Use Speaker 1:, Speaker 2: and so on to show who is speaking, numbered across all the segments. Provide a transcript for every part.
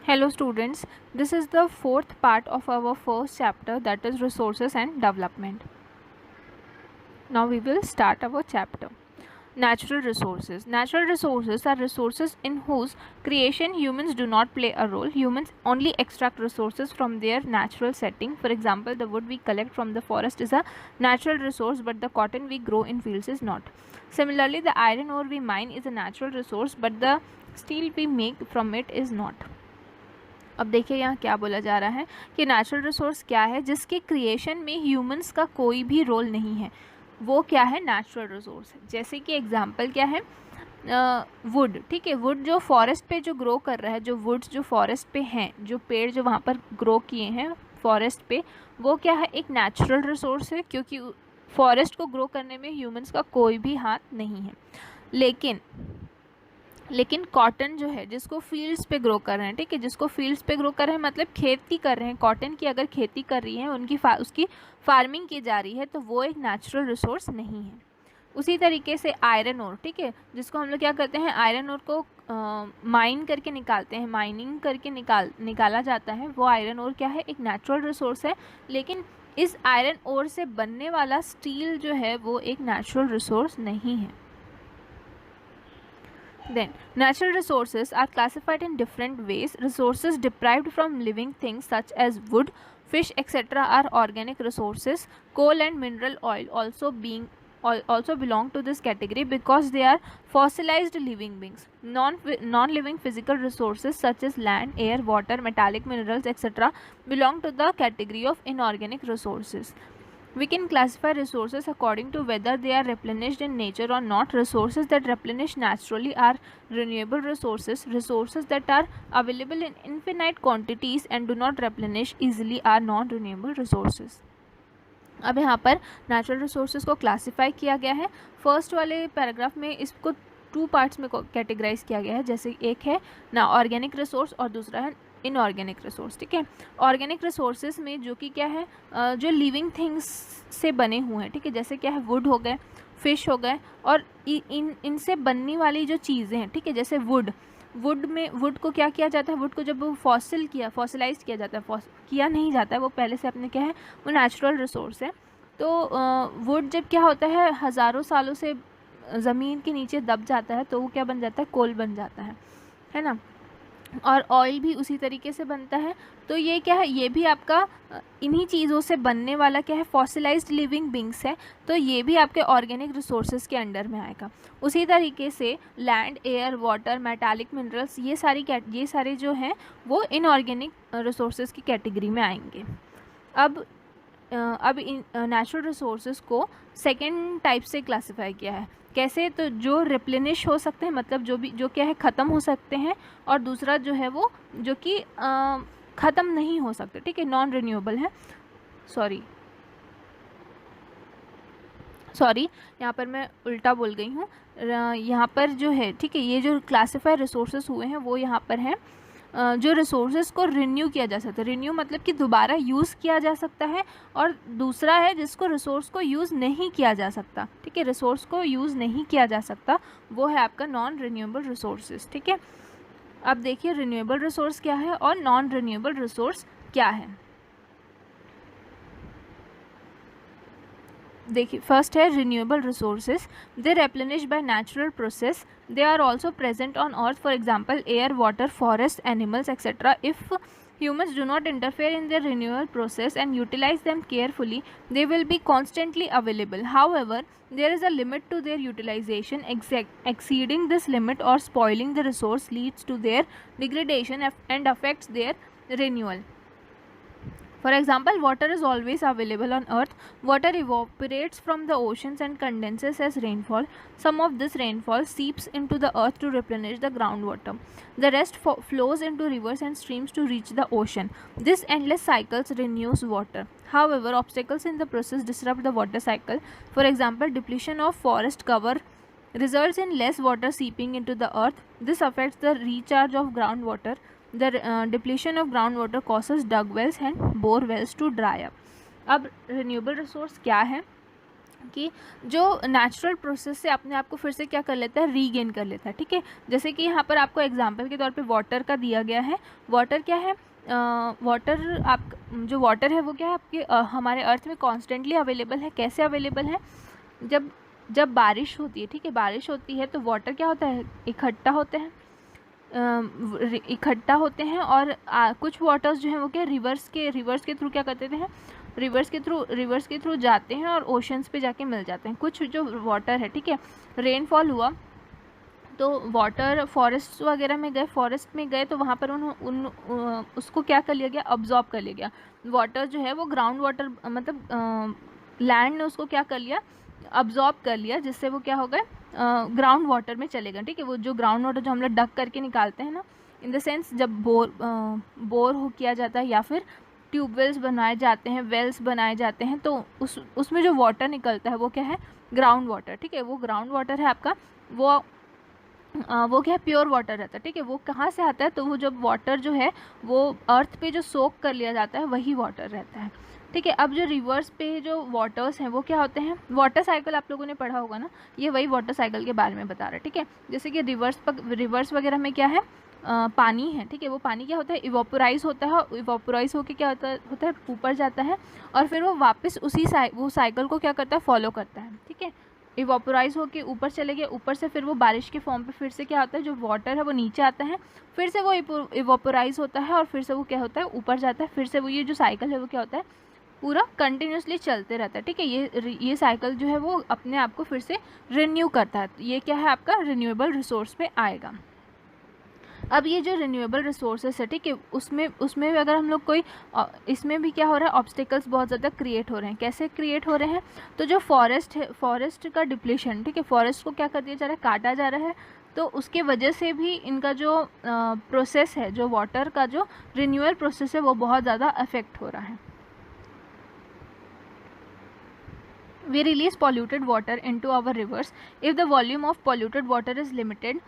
Speaker 1: Hello students, this is the fourth part of our first chapter, that is resources and development. Now we will start our chapter. Natural resources. Natural resources are resources in whose creation humans do not play a role. Humans only extract resources from their natural setting. For example, the wood we collect from the forest is a natural resource, but the cotton we grow in fields is not. Similarly, the iron ore we mine is a natural resource, but the steel we make from it is not. अब देखिए यहाँ क्या बोला जा रहा है कि natural resource क्या है जिसके क्रिएशन में ह्यूमंस का कोई भी रोल नहीं है, वो क्या है नेचुरल रिसोर्स। जैसे कि एग्जांपल क्या है, वुड, ठीक है, वुड जो फॉरेस्ट पे जो ग्रो कर रहा है, जो वुड्स जो फॉरेस्ट पे हैं, जो पेड़ जो वहाँ पर ग्रो किए हैं फॉरेस्ट पे, वो क्या है, एक नेचुरल रिसोर्स है, क्योंकि फॉरेस्ट को ग्रो करने में ह्यूमंस का कोई भी हाथ नहीं है। लेकिन कॉटन जो है जिसको फील्ड्स पे ग्रो कर रहे हैं, ठीक है, जिसको फील्ड्स पे ग्रो कर रहे हैं मतलब खेती कर रहे हैं, कॉटन की अगर खेती कर रही है, उसकी फार्मिंग की जा रही है, तो वो एक नेचुरल रिसोर्स नहीं है। उसी तरीके से आयरन ओर, ठीक है, जिसको हम लोग क्या करते हैं, आयरन ओर को माइन करके निकालते हैं, माइनिंग करके निकाला जाता है, वो आयरन ओर क्या है, एक नेचुरल रिसोर्स है। लेकिन इस आयरन ओर से बनने वाला स्टील जो है वो एक नेचुरल रिसोर्स नहीं है। Then, natural resources are classified in different ways. Resources deprived from living things such as wood, fish, etc. are organic resources. Coal and mineral oil also belong to this category because they are fossilized living beings. Non-living physical resources such as land, air, water, metallic minerals, etc. belong to the category of inorganic resources. We can classify resources according to whether they are replenished in nature or not. Resources that replenish naturally are renewable resources. Resources that are available in infinite quantities and do not replenish easily are non-renewable resources. अब यहाँ पर natural resources को classify किया गया है। First वाले paragraph में इसको 2 पार्ट्स में कैटेगराइज किया गया है, जैसे एक है ना ऑर्गेनिक रिसोर्स और दूसरा है इनऑर्गेनिक रिसोर्स, ठीक है। ऑर्गेनिक रिसोर्सेज में जो कि क्या है, जो लिविंग थिंग्स से बने हुए हैं, ठीक है, जैसे क्या है, वुड हो गए, फिश हो गए, और इनसे बनने वाली जो चीज़ें हैं, ठीक है, जैसे वुड को क्या किया जाता है, वुड को जब वो फॉसिलाइज किया जाता है, किया नहीं जाता है, वो पहले से अपने क्या है, वो नेचुरल रिसोर्स है। तो वुड जब क्या होता है, हज़ारों सालों से ज़मीन के नीचे दब जाता है, तो वो क्या बन जाता है, कोल बन जाता है ना। और ऑयल भी उसी तरीके से बनता है। तो ये क्या है, ये भी आपका इन्हीं चीज़ों से बनने वाला क्या है, फॉसिलाइज्ड लिविंग बींग्स है, तो ये भी आपके ऑर्गेनिक रिसोर्सेज के अंडर में आएगा। उसी तरीके से land, air, water, metallic minerals, ये सारे जो हैं वो इनऑर्गेनिक रिसोर्सेज की कैटेगरी में आएंगे। अब इन नेचुरल रिसोर्सेज को सेकेंड टाइप से क्लासीफाई किया है। कैसे, तो जो रिप्लेनिश हो सकते हैं, मतलब जो क्या है, ख़त्म हो सकते हैं, और दूसरा जो है वो जो कि ख़त्म नहीं हो सकते, ठीक है, नॉन रिन्यूएबल है। सॉरी, यहाँ पर मैं उल्टा बोल गई हूँ। यहाँ पर जो है, ठीक है, ये जो क्लासीफाई रिसोर्सेज हुए हैं वो यहाँ पर हैं जो रिसोर्सेज को रिन्यू किया जा सकता है। रिन्यू मतलब कि दोबारा यूज़ किया जा सकता है, और दूसरा है जिसको रिसोर्स को यूज़ नहीं किया जा सकता, ठीक है, रिसोर्स को यूज़ नहीं किया जा सकता, वो है आपका नॉन रिन्यूएबल रिसोर्सेज, ठीक है। अब देखिए रिन्यूएबल रिसोर्स क्या है और नॉन रिन्यूएबल रिसोर्स क्या है। देखिए, फर्स्ट है renewable resources, they replenish by natural process, they are also present on earth, for example air, water, forest, animals, etcetera. If humans do not interfere in their renewal process and utilize them carefully, they will be constantly available. However, there is a limit to their utilization. Exceeding this limit or spoiling the resource leads to their degradation and affects their renewal. For example, water is always available on earth. Water evaporates from the oceans and condenses as rainfall. Some of this rainfall seeps into the earth to replenish the groundwater. The rest flows into rivers and streams to reach the ocean. This endless cycle renews water. However, obstacles in the process disrupt the water cycle. For example, depletion of forest cover results in less water seeping into the earth. This affects the recharge of groundwater. The depletion of groundwater causes dug wells and bore wells to dry up. अब renewable resource क्या है, कि जो natural process से अपने आप को फिर से क्या कर लेता है, रीगेन कर लेता है, ठीक है। जैसे कि यहाँ पर आपको एग्जांपल के तौर पे वाटर का दिया गया है। वाटर क्या है, वाटर आप जो वाटर है वो क्या है आपके हमारे अर्थ में कॉन्स्टेंटली अवेलेबल है। कैसे अवेलेबल है, जब जब बारिश होती है, ठीक है, बारिश होती है तो वाटर क्या होता है, इकट्ठा होते हैं, इकट्ठा होते हैं और कुछ वाटर्स जो हैं वो क्या रिवर्स के थ्रू क्या करते हैं, रिवर्स के थ्रू जाते हैं और ओशंस पे जाके मिल जाते हैं। कुछ जो वाटर है, ठीक है, रेनफॉल हुआ तो वाटर फॉरेस्ट वगैरह में गए, फॉरेस्ट में गए तो वहाँ पर उसको क्या कर लिया गया, अब्जॉर्ब कर लिया गया। वाटर जो है वो ग्राउंड वाटर मतलब लैंड ने उसको क्या कर लिया, अब्जॉर्ब कर लिया, जिससे वो क्या हो गए, ग्राउंड वाटर में चले गए, ठीक है। वो जो ग्राउंड वाटर जो हम लोग डक करके निकालते हैं ना, इन द सेंस जब बोर हो किया जाता है या फिर ट्यूबवेल्स बनाए जाते हैं, वेल्स बनाए जाते हैं, तो उसमें जो वाटर निकलता है वो क्या है, ग्राउंड वाटर, ठीक है। वो ग्राउंड वाटर है आपका, वो क्या है, प्योर वाटर रहता है, ठीक है। वो कहाँ से आता है, तो वो जब वाटर जो है वो अर्थ पे जो सोक कर लिया जाता है वही वाटर रहता है, ठीक है। अब जो रिवर्स पे जो वाटर्स हैं वो क्या होते हैं, वाटर साइकिल आप लोगों ने पढ़ा होगा ना, ये वही वाटर साइकिल के बारे में बता रहा है, ठीक है। जैसे कि रिवर्स वगैरह में क्या है, पानी है, ठीक है। वो पानी क्या होता है, इवोपोराइज होता है, इवोपोराइज होकर क्या होता है ऊपर जाता है और फिर वो वापस वो साइकिल को क्या करता है, फॉलो करता है, ठीक है। इवोपोराइज होके ऊपर चले गए, ऊपर से फिर वो बारिश के फॉर्म पे फिर से क्या होता है, जो वाटर है वो नीचे आता है, फिर से वो इवोपोराइज होता है और फिर से वो क्या होता है, ऊपर जाता है, फिर से वो ये जो साइकिल है वो क्या होता है, पूरा कंटिन्यूसली चलते रहता है, ठीक है। ये साइकिल जो है वो अपने आप को फिर से रिन्यू करता है। ये क्या है आपका रिन्यूएबल रिसोर्स में आएगा। अब ये जो रिन्यूएबल रिसोर्सेस है, ठीक है, उसमें भी अगर हम लोग कोई इसमें भी क्या हो रहा है, ऑब्स्टिकल्स बहुत ज़्यादा क्रिएट हो रहे हैं। कैसे क्रिएट हो रहे हैं, तो जो फॉरेस्ट है, फॉरेस्ट का डिप्लीशन, ठीक है, फॉरेस्ट को क्या कर दिया जा रहा है, काटा जा रहा है, तो उसके वजह से भी इनका जो प्रोसेस है, जो वाटर का जो रिन्यूअल प्रोसेस है वो बहुत ज़्यादा अफेक्ट हो रहा है। We release polluted water into our rivers. If the volume of polluted water is limited,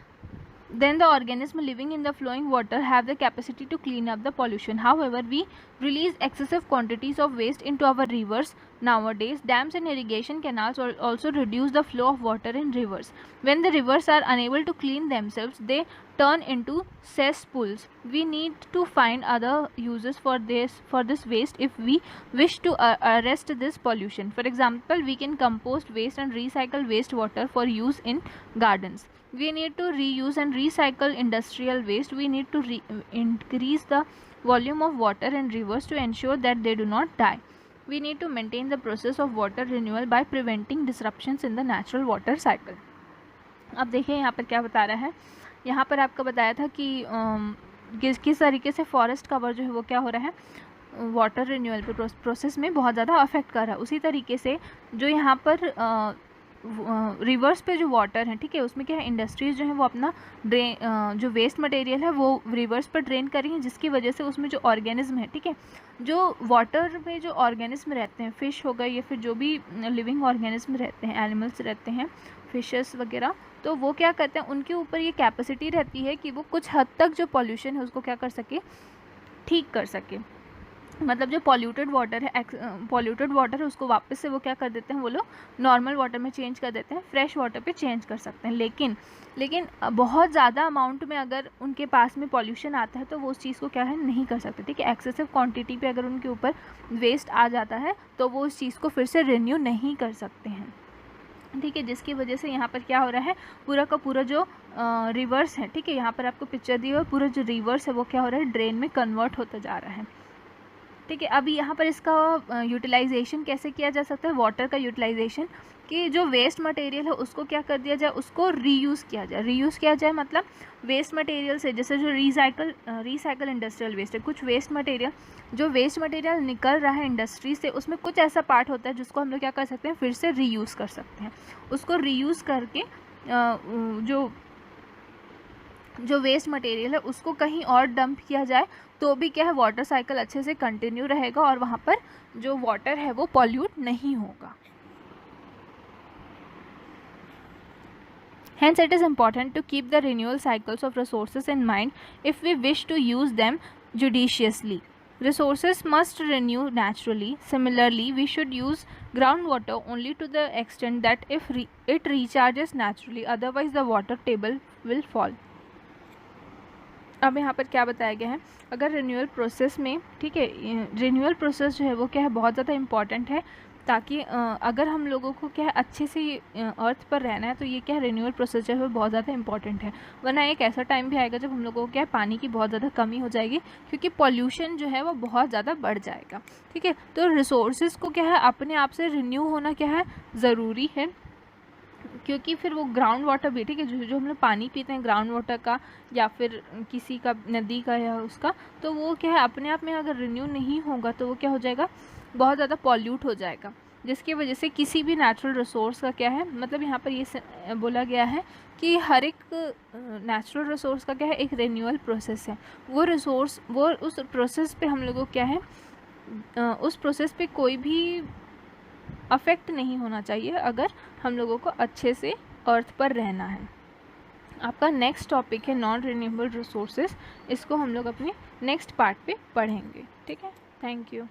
Speaker 1: then the organisms living in the flowing water have the capacity to clean up the pollution. However, we release excessive quantities of waste into our rivers. Nowadays, dams and irrigation canals also reduce the flow of water in rivers. When the rivers are unable to clean themselves, they turn into cesspools. We need to find other uses for this waste if we wish to arrest this pollution. For example, we can compost waste and recycle wastewater for use in gardens. We need to reuse and recycle industrial waste. We need to increase the volume of water in rivers to ensure that they do not die. We need to maintain the process of water renewal by preventing disruptions in the natural water cycle. अब देखिए यहाँ पर क्या बता रहा है, यहाँ पर आपको बताया था कि किस तरीके से फॉरेस्ट कवर जो है वो क्या हो रहा है, वाटर रिन्यूअल प्रोसेस में बहुत ज़्यादा अफेक्ट कर रहा है। उसी तरीके से जो यहाँ पर रिवर्स पे जो वाटर है, ठीक है, उसमें क्या है, इंडस्ट्रीज़ जो है वो अपना जो वेस्ट मटेरियल है वो रिवर्स पर ड्रेन कर रही हैं, जिसकी वजह से उसमें जो ऑर्गेनिज्म है, ठीक है, जो वाटर में जो ऑर्गेनिज्म रहते हैं, फ़िश हो गए या फिर जो भी लिविंग ऑर्गेनिज्म रहते हैं, एनिमल्स रहते हैं, फिशेस वगैरह, तो वो क्या करते हैं, उनके ऊपर ये कैपेसिटी रहती है कि वो कुछ हद तक जो पॉल्यूशन है उसको क्या कर सके, ठीक कर सके। मतलब जो पॉल्यूटेड वाटर है उसको वापस से वो क्या कर देते हैं, वो लोग नॉर्मल वाटर में चेंज कर देते हैं, फ्रेश वाटर पे चेंज कर सकते हैं। लेकिन बहुत ज़्यादा अमाउंट में अगर उनके पास में पॉल्यूशन आता है तो वो उस चीज़ को क्या है, नहीं कर सकते, ठीक है। एक्सेसिव क्वांटिटी पे अगर उनके ऊपर वेस्ट आ जाता है तो वो उस चीज़ को फिर से रिन्यू नहीं कर सकते हैं, ठीक है। जिसकी वजह से यहाँ पर क्या हो रहा है, पूरा का पूरा जो रिवर्स है, ठीक है, यहाँ पर आपको पिक्चर दी हुई है, पूरा जो रिवर्स है वो क्या हो रहा है, ड्रेन में कन्वर्ट होता जा रहा है, ठीक है। अभी यहाँ पर इसका यूटिलाइजेशन कैसे किया जा सकता है, वाटर का यूटिलाइजेशन, कि जो वेस्ट मटेरियल है उसको क्या कर दिया जाए, उसको रीयूज़ किया जाए मतलब वेस्ट मटेरियल से, जैसे जो रिसाइकल इंडस्ट्रियल वेस्ट है, कुछ वेस्ट मटेरियल निकल रहा है इंडस्ट्री से, उसमें कुछ ऐसा पार्ट होता है जिसको हम लोग क्या कर सकते हैं, फिर से रीयूज़ कर सकते हैं। उसको रीयूज़ करके जो वेस्ट मटेरियल है उसको कहीं और डंप किया जाए तो भी क्या है, वाटर साइकिल अच्छे से कंटिन्यू रहेगा और वहाँ पर जो वाटर है वो पॉल्यूट नहीं होगा। Hence, it is important to keep the renewal cycles of resources in mind if we wish to use them judiciously. Resources must renew naturally. Similarly, we should use groundwater only to the extent that if it recharges naturally, otherwise the water table will fall. अब यहाँ पर क्या बताया गया है, अगर renewal process में, ठीक है, रिन्यूअल प्रोसेस जो है वो क्या है, बहुत ज़्यादा इम्पॉर्टेंट है, ताकि अगर हम लोगों को क्या है अच्छे से अर्थ पर रहना है, तो ये क्या है, रिन्यूअल प्रोसेस जो है वो बहुत ज़्यादा इंपॉर्टेंट है। वरना एक ऐसा टाइम भी आएगा जब हम लोगों को क्या है, पानी की बहुत ज़्यादा कमी हो जाएगी, क्योंकि पॉल्यूशन जो है वो बहुत ज़्यादा बढ़ जाएगा। ठीक है, तो रिसोर्सेज को क्या है अपने आप से रिन्यू होना क्या है, ज़रूरी है, क्योंकि फिर वो ग्राउंड वाटर भी, ठीक है, जो हम लोग पानी पीते हैं ग्राउंड वाटर का या फिर किसी का नदी का या उसका, तो वो क्या है अपने आप में अगर रिन्यू नहीं होगा तो वो क्या हो जाएगा, बहुत ज़्यादा पॉल्यूट हो जाएगा, जिसकी वजह से किसी भी नेचुरल रिसोर्स का क्या है, मतलब यहाँ पर ये बोला गया है कि हर एक नेचुरल रिसोर्स का क्या है, एक रिन्यूअल प्रोसेस है। वो रिसोर्स, वो उस प्रोसेस पे हम लोगों को क्या है, उस प्रोसेस पे कोई भी अफेक्ट नहीं होना चाहिए अगर हम लोगों को अच्छे से अर्थ पर रहना है। आपका नेक्स्ट टॉपिक है नॉन रिन्यूएबल रिसोर्सेज, इसको हम लोग अपने नेक्स्ट पार्ट पे पढ़ेंगे। ठीक है, थैंक यू।